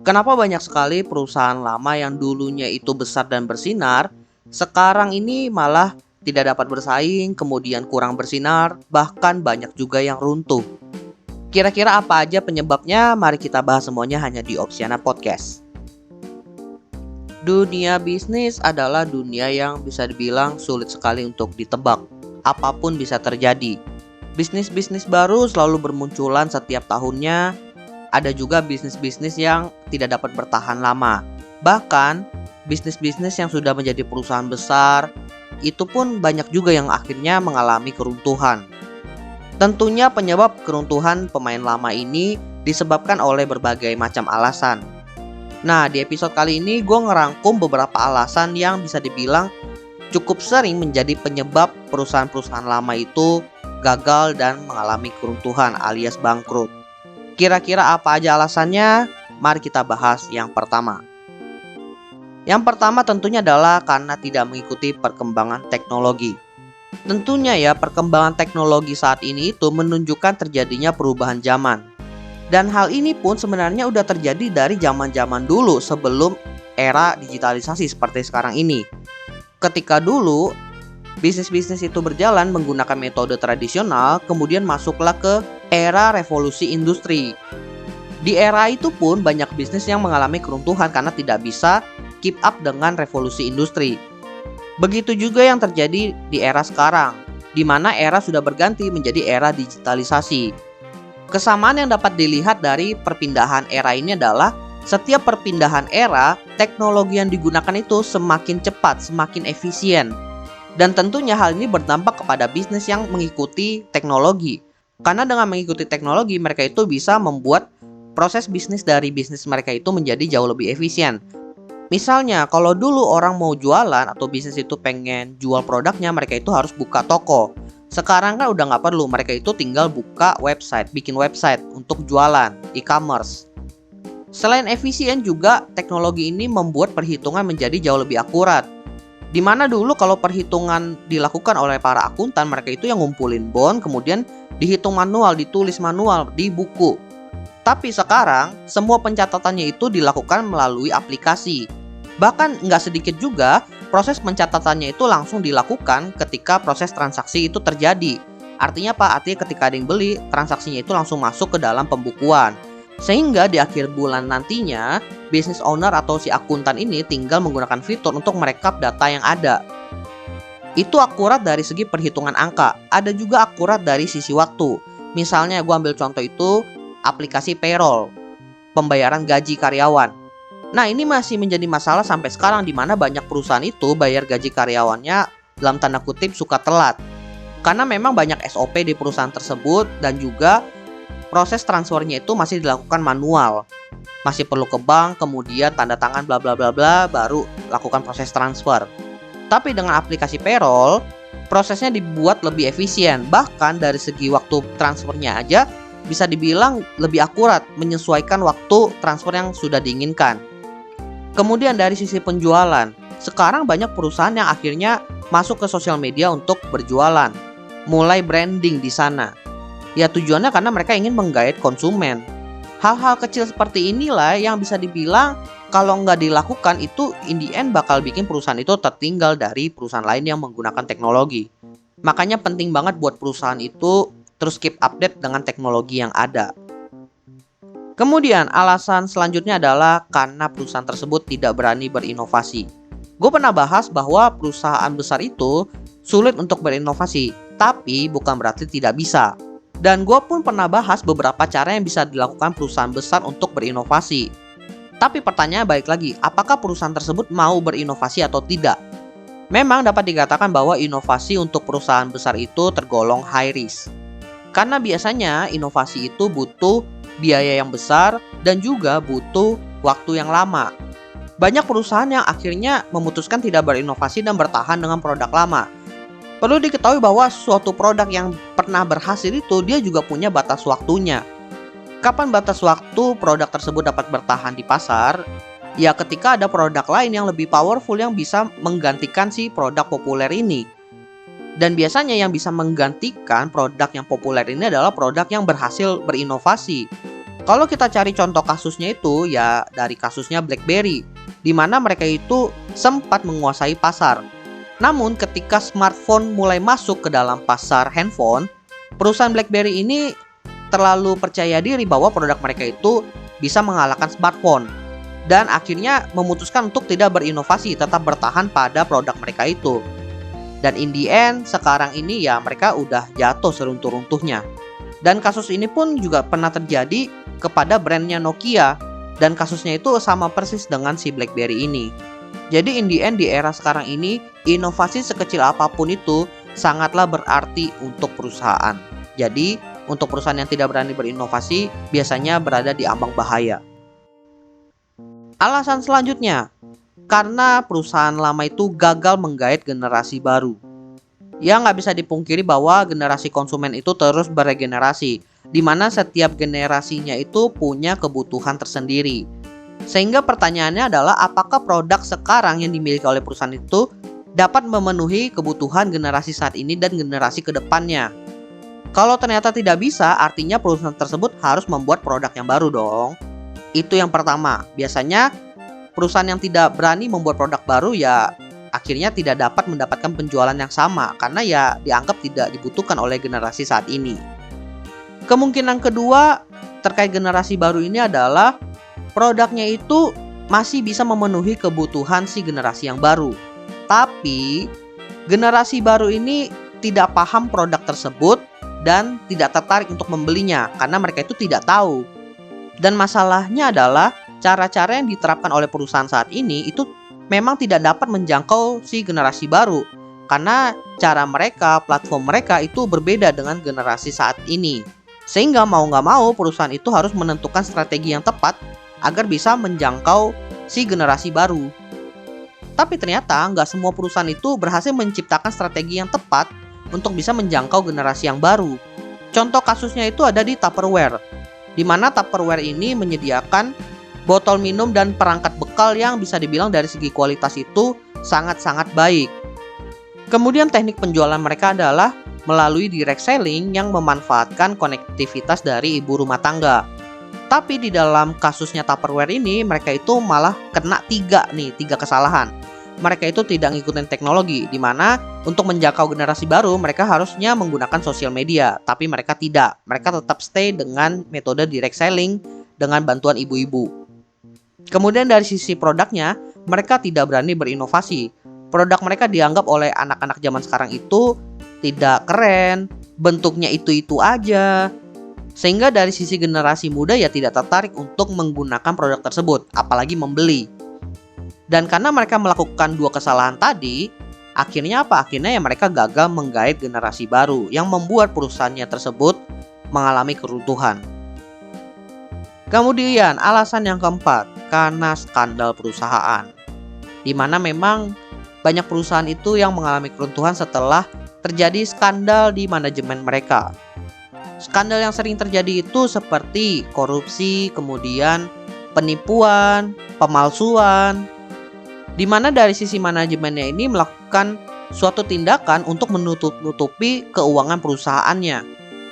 Kenapa banyak sekali perusahaan lama yang dulunya itu besar dan bersinar, sekarang ini malah tidak dapat bersaing, kemudian kurang bersinar, bahkan banyak juga yang runtuh. Kira-kira apa aja penyebabnya? Mari kita bahas semuanya hanya di Opsiana Podcast. Dunia bisnis adalah dunia yang bisa dibilang sulit sekali untuk ditebak. Apapun bisa terjadi. Bisnis-bisnis baru selalu bermunculan setiap tahunnya. Ada juga bisnis-bisnis yang tidak dapat bertahan lama. Bahkan, bisnis-bisnis yang sudah menjadi perusahaan besar, itu pun banyak juga yang akhirnya mengalami keruntuhan. Tentunya penyebab keruntuhan pemain lama ini disebabkan oleh berbagai macam alasan. Nah, di episode kali ini gue ngerangkum beberapa alasan yang bisa dibilang cukup sering menjadi penyebab perusahaan-perusahaan lama itu gagal dan mengalami keruntuhan alias bangkrut. Kira-kira apa aja alasannya? Mari kita bahas yang pertama. Yang pertama tentunya adalah karena tidak mengikuti perkembangan teknologi. Tentunya ya, perkembangan teknologi saat ini itu menunjukkan terjadinya perubahan zaman. Dan hal ini pun sebenarnya udah terjadi dari zaman-zaman dulu sebelum era digitalisasi seperti sekarang ini. Ketika dulu bisnis-bisnis itu berjalan menggunakan metode tradisional, kemudian masuklah ke era revolusi industri. Di era itu pun banyak bisnis yang mengalami keruntuhan karena tidak bisa keep up dengan revolusi industri. Begitu juga yang terjadi di era sekarang, di mana era sudah berganti menjadi era digitalisasi. Kesamaan yang dapat dilihat dari perpindahan era ini adalah setiap perpindahan era, teknologi yang digunakan itu semakin cepat, semakin efisien. Dan tentunya hal ini berdampak kepada bisnis yang mengikuti teknologi. Karena dengan mengikuti teknologi, mereka itu bisa membuat proses bisnis dari bisnis mereka itu menjadi jauh lebih efisien. Misalnya, kalau dulu orang mau jualan atau bisnis itu pengen jual produknya, mereka itu harus buka toko. Sekarang kan udah nggak perlu, mereka itu tinggal buka website, bikin website untuk jualan, e-commerce. Selain efisien juga, teknologi ini membuat perhitungan menjadi jauh lebih akurat. Dimana dulu kalau perhitungan dilakukan oleh para akuntan, mereka itu yang ngumpulin bond, kemudian dihitung manual, ditulis manual, di buku. Tapi sekarang, semua pencatatannya itu dilakukan melalui aplikasi. Bahkan nggak sedikit juga, proses pencatatannya itu langsung dilakukan ketika proses transaksi itu terjadi. Artinya apa? Artinya ketika ada yang beli, transaksinya itu langsung masuk ke dalam pembukuan. Sehingga di akhir bulan nantinya, business owner atau si akuntan ini tinggal menggunakan fitur untuk merekap data yang ada. Itu akurat dari segi perhitungan angka. Ada juga akurat dari sisi waktu. Misalnya gue ambil contoh itu aplikasi payroll, pembayaran gaji karyawan. Nah, ini masih menjadi masalah sampai sekarang di mana banyak perusahaan itu bayar gaji karyawannya dalam tanda kutip suka telat. Karena memang banyak SOP di perusahaan tersebut dan juga proses transfernya itu masih dilakukan manual. Masih perlu ke bank, kemudian tanda tangan bla bla bla bla baru lakukan proses transfer. Tapi dengan aplikasi payroll, prosesnya dibuat lebih efisien. Bahkan dari segi waktu transfernya aja bisa dibilang lebih akurat menyesuaikan waktu transfer yang sudah diinginkan. Kemudian dari sisi penjualan, sekarang banyak perusahaan yang akhirnya masuk ke sosial media untuk berjualan, mulai branding di sana. Ya tujuannya karena mereka ingin menggait konsumen. Hal-hal kecil seperti inilah yang bisa dibilang kalau nggak dilakukan itu in the end bakal bikin perusahaan itu tertinggal dari perusahaan lain yang menggunakan teknologi. Makanya penting banget buat perusahaan itu terus keep update dengan teknologi yang ada. Kemudian alasan selanjutnya adalah karena perusahaan tersebut tidak berani berinovasi. Gue pernah bahas bahwa perusahaan besar itu sulit untuk berinovasi, tapi bukan berarti tidak bisa. Dan gue pun pernah bahas beberapa cara yang bisa dilakukan perusahaan besar untuk berinovasi. Tapi pertanyaan balik lagi, apakah perusahaan tersebut mau berinovasi atau tidak? Memang dapat dikatakan bahwa inovasi untuk perusahaan besar itu tergolong high risk. Karena biasanya inovasi itu butuh biaya yang besar dan juga butuh waktu yang lama. Banyak perusahaan yang akhirnya memutuskan tidak berinovasi dan bertahan dengan produk lama. Perlu diketahui bahwa suatu produk yang pernah berhasil itu dia juga punya batas waktunya. Kapan batas waktu produk tersebut dapat bertahan di pasar? Ya ketika ada produk lain yang lebih powerful yang bisa menggantikan si produk populer ini. Dan biasanya yang bisa menggantikan produk yang populer ini adalah produk yang berhasil berinovasi. Kalau kita cari contoh kasusnya itu ya dari kasusnya BlackBerry, di mana mereka itu sempat menguasai pasar. Namun ketika smartphone mulai masuk ke dalam pasar handphone, perusahaan BlackBerry ini terlalu percaya diri bahwa produk mereka itu bisa mengalahkan smartphone dan akhirnya memutuskan untuk tidak berinovasi, tetap bertahan pada produk mereka itu. Dan in the end, sekarang ini ya mereka udah jatuh seruntuh-runtuhnya. Dan kasus ini pun juga pernah terjadi kepada brandnya Nokia. Dan kasusnya itu sama persis dengan si BlackBerry ini. Jadi in the end, di era sekarang ini, inovasi sekecil apapun itu sangatlah berarti untuk perusahaan. Jadi untuk perusahaan yang tidak berani berinovasi biasanya berada di ambang bahaya. Alasan selanjutnya, karena perusahaan lama itu gagal menggait generasi baru. Ya nggak bisa dipungkiri bahwa generasi konsumen itu terus beregenerasi, di mana setiap generasinya itu punya kebutuhan tersendiri. Sehingga pertanyaannya adalah apakah produk sekarang yang dimiliki oleh perusahaan itu dapat memenuhi kebutuhan generasi saat ini dan generasi kedepannya. Kalau ternyata tidak bisa, artinya perusahaan tersebut harus membuat produk yang baru dong. Itu yang pertama. Biasanya perusahaan yang tidak berani membuat produk baru ya akhirnya tidak dapat mendapatkan penjualan yang sama karena ya dianggap tidak dibutuhkan oleh generasi saat ini. Kemungkinan kedua terkait generasi baru ini adalah produknya itu masih bisa memenuhi kebutuhan si generasi yang baru. Tapi generasi baru ini tidak paham produk tersebut dan tidak tertarik untuk membelinya karena mereka itu tidak tahu. Dan masalahnya adalah cara-cara yang diterapkan oleh perusahaan saat ini itu memang tidak dapat menjangkau si generasi baru karena cara mereka, platform mereka itu berbeda dengan generasi saat ini. Sehingga mau nggak mau perusahaan itu harus menentukan strategi yang tepat agar bisa menjangkau si generasi baru. Tapi ternyata nggak semua perusahaan itu berhasil menciptakan strategi yang tepat untuk bisa menjangkau generasi yang baru. Contoh kasusnya itu ada di Tupperware, di mana Tupperware ini menyediakan botol minum dan perangkat bekal yang bisa dibilang dari segi kualitas itu sangat-sangat baik. Kemudian teknik penjualan mereka adalah melalui direct selling yang memanfaatkan konektivitas dari ibu rumah tangga. Tapi di dalam kasusnya Tupperware ini mereka itu malah kena tiga kesalahan. Mereka itu tidak ngikutin teknologi, di mana untuk menjangkau generasi baru mereka harusnya menggunakan sosial media, tapi mereka tidak. Mereka tetap stay dengan metode direct selling dengan bantuan ibu-ibu. Kemudian dari sisi produknya, mereka tidak berani berinovasi. Produk mereka dianggap oleh anak-anak zaman sekarang itu tidak keren, bentuknya itu-itu aja. Sehingga dari sisi generasi muda ya tidak tertarik untuk menggunakan produk tersebut, apalagi membeli. Dan karena mereka melakukan dua kesalahan tadi, akhirnya apa? Akhirnya ya mereka gagal menggait generasi baru yang membuat perusahaannya tersebut mengalami keruntuhan. Kemudian alasan yang keempat, karena skandal perusahaan. Di mana memang banyak perusahaan itu yang mengalami keruntuhan setelah terjadi skandal di manajemen mereka. Skandal yang sering terjadi itu seperti korupsi, kemudian penipuan, pemalsuan, di mana dari sisi manajemennya ini melakukan suatu tindakan untuk menutup-nutupi keuangan perusahaannya.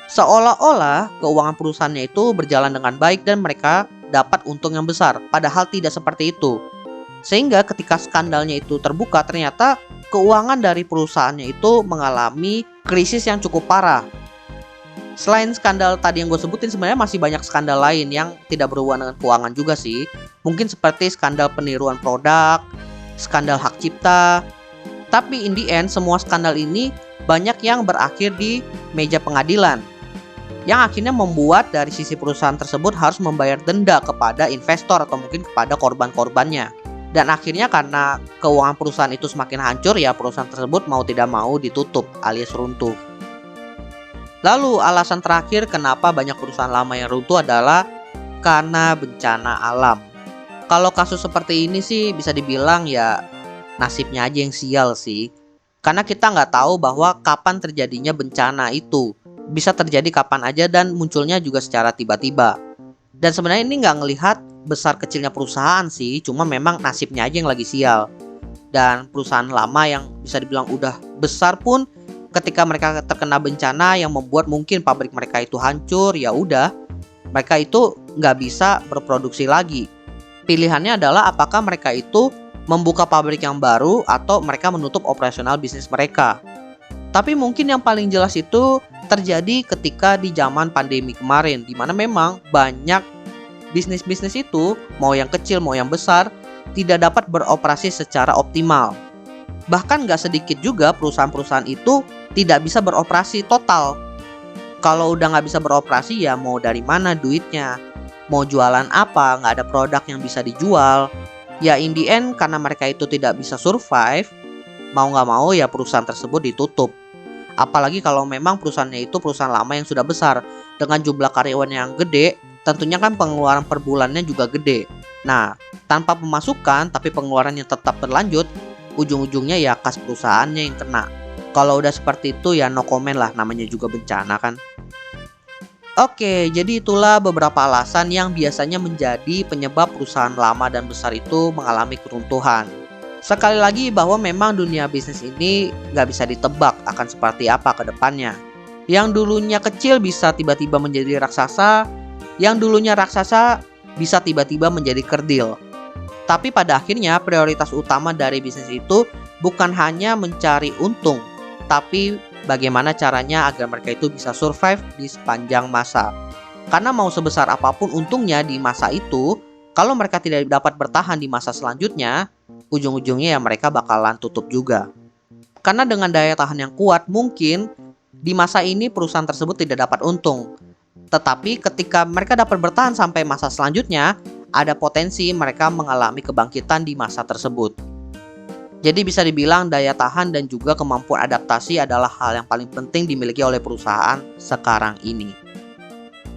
Seolah-olah keuangan perusahaannya itu berjalan dengan baik dan mereka dapat untung yang besar, padahal tidak seperti itu. Sehingga ketika skandalnya itu terbuka, ternyata keuangan dari perusahaannya itu mengalami krisis yang cukup parah. Selain skandal tadi yang gue sebutin, sebenarnya masih banyak skandal lain yang tidak berhubungan dengan keuangan juga sih. Mungkin seperti skandal peniruan produk, skandal hak cipta. Tapi in the end, semua skandal ini banyak yang berakhir di meja pengadilan, yang akhirnya membuat dari sisi perusahaan tersebut harus membayar denda kepada investor atau mungkin kepada korban-korbannya. Dan akhirnya karena keuangan perusahaan itu semakin hancur, ya perusahaan tersebut mau tidak mau ditutup alias runtuh. Lalu alasan terakhir kenapa banyak perusahaan lama yang runtuh adalah karena bencana alam. Kalau kasus seperti ini sih bisa dibilang ya nasibnya aja yang sial sih. Karena kita nggak tahu bahwa kapan terjadinya bencana itu. Bisa terjadi kapan aja dan munculnya juga secara tiba-tiba. Dan sebenarnya ini nggak ngelihat besar kecilnya perusahaan sih, cuma memang nasibnya aja yang lagi sial. Dan perusahaan lama yang bisa dibilang udah besar pun ketika mereka terkena bencana yang membuat mungkin pabrik mereka itu hancur, ya udah mereka itu nggak bisa berproduksi lagi. Pilihannya adalah apakah mereka itu membuka pabrik yang baru atau mereka menutup operasional bisnis mereka. Tapi mungkin yang paling jelas itu terjadi ketika di zaman pandemi kemarin, di mana memang banyak bisnis-bisnis itu, mau yang kecil mau yang besar, tidak dapat beroperasi secara optimal. Bahkan nggak sedikit juga perusahaan-perusahaan itu tidak bisa beroperasi total. Kalau udah nggak bisa beroperasi ya mau dari mana duitnya? Mau jualan apa? Nggak ada produk yang bisa dijual. Ya in the end karena mereka itu tidak bisa survive, mau nggak mau ya perusahaan tersebut ditutup. Apalagi kalau memang perusahaannya itu perusahaan lama yang sudah besar, dengan jumlah karyawan yang gede, tentunya kan pengeluaran per bulannya juga gede. Nah, tanpa pemasukan tapi pengeluarannya tetap berlanjut, ujung-ujungnya ya kas perusahaannya yang kena. Kalau udah seperti itu ya no comment lah, namanya juga bencana kan. Oke, jadi itulah beberapa alasan yang biasanya menjadi penyebab perusahaan lama dan besar itu mengalami keruntuhan. Sekali lagi bahwa memang dunia bisnis ini nggak bisa ditebak akan seperti apa ke depannya. Yang dulunya kecil bisa tiba-tiba menjadi raksasa, yang dulunya raksasa bisa tiba-tiba menjadi kerdil. Tapi pada akhirnya prioritas utama dari bisnis itu bukan hanya mencari untung, tapi bagaimana caranya agar mereka itu bisa survive di sepanjang masa. Karena mau sebesar apapun untungnya di masa itu, kalau mereka tidak dapat bertahan di masa selanjutnya, ujung-ujungnya ya mereka bakalan tutup juga. Karena dengan daya tahan yang kuat, mungkin di masa ini perusahaan tersebut tidak dapat untung. Tetapi ketika mereka dapat bertahan sampai masa selanjutnya, ada potensi mereka mengalami kebangkitan di masa tersebut. Jadi bisa dibilang daya tahan dan juga kemampuan adaptasi adalah hal yang paling penting dimiliki oleh perusahaan sekarang ini.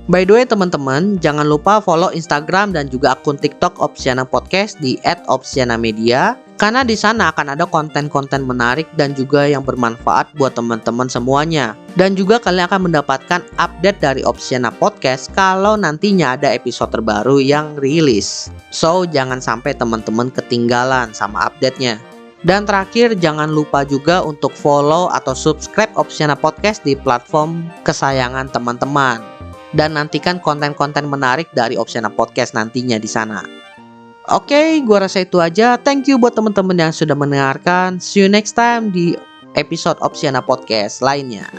By the way teman-teman, jangan lupa follow Instagram dan juga akun TikTok Opsiana Podcast di @opsianamedia, karena di sana akan ada konten-konten menarik dan juga yang bermanfaat buat teman-teman semuanya. Dan juga kalian akan mendapatkan update dari Opsiana Podcast kalau nantinya ada episode terbaru yang rilis. So, jangan sampai teman-teman ketinggalan sama update-nya. Dan terakhir, jangan lupa juga untuk follow atau subscribe Opsiana Podcast di platform kesayangan teman-teman. Dan nantikan konten-konten menarik dari Opsiana Podcast nantinya di sana. Oke, gua rasa itu aja. Thank you buat teman-teman yang sudah mendengarkan. See you next time di episode Opsiana Podcast lainnya.